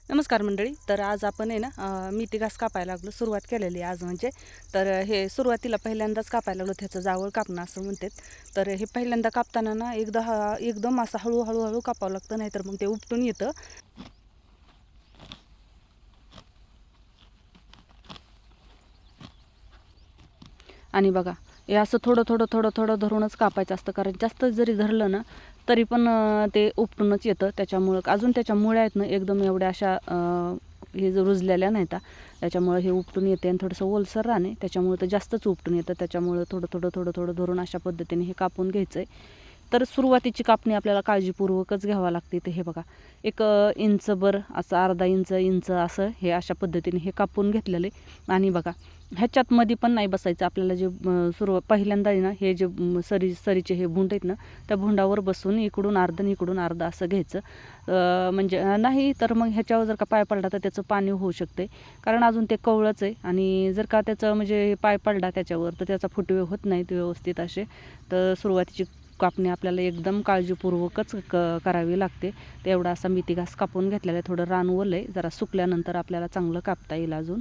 नमस्कार मंडळी. तर आज आपण आहे ना मेथी घास कापायला लागलो. सुरुवात केलेली आहे आज म्हणजे. तर हे सुरुवातीला पहिल्यांदाच कापायला लागलो. त्याचं जावळ कापणं असं म्हणतात. तर हे पहिल्यांदा कापताना ना एकदम असं हळू कापावं लागतं, नाहीतर मग ते उपटून येतं. आणि बघा, हे असं थोडं धरूनच कापायचं असतं, कारण जास्त जरी धरलं ना तरी पण ते उपटूनच येतं. त्याच्यामुळं अजून त्याच्या मुळ्या आहेत ना एकदम एवढ्या अशा हे जो रुजलेल्या नाहीत, त्याच्यामुळं हे उपटून येते. आणि थोडंसं ओलसर राहणे त्याच्यामुळं तर जास्तच उपटून येतं. त्याच्यामुळं थोडं धरून अशा पद्धतीने हे कापून घ्यायचं आहे. तर सुरुवातीची कापणी आपल्याला काळजीपूर्वकच घ्यावं लागते. तर हे बघा, एक इंचभर असं, अर्धा इंच असं हे अशा पद्धतीने हे कापून घेतलेले. आणि बघा, ह्याच्यात मध्ये पण नाही बसायचं आपल्याला. जे पहिल्यांदा आहे ना, हे जे सरीचे हे भुंड आहेत ना, त्या भुंडावर बसून इकडून अर्ध आणि इकडून अर्ध असं घ्यायचं. म्हणजे नाही तर मग ह्याच्यावर जर का पाय पडला तर त्याचं पाणी होऊ शकते, कारण अजून ते कवळंच आहे. आणि जर का त्याचं म्हणजे पाय पडला त्याच्यावर तर त्याचा फुटवे होत नाहीत व्यवस्थित असे. तर सुरुवातीची कापणी आपल्याला एकदम काळजीपूर्वकच करावी लागते. तर एवढा असा मेथी घास कापून घेतलेला आहे. थोडं रान ओलं आहे, जरा सुकल्यानंतर आपल्याला चांगलं कापता येईल अजून.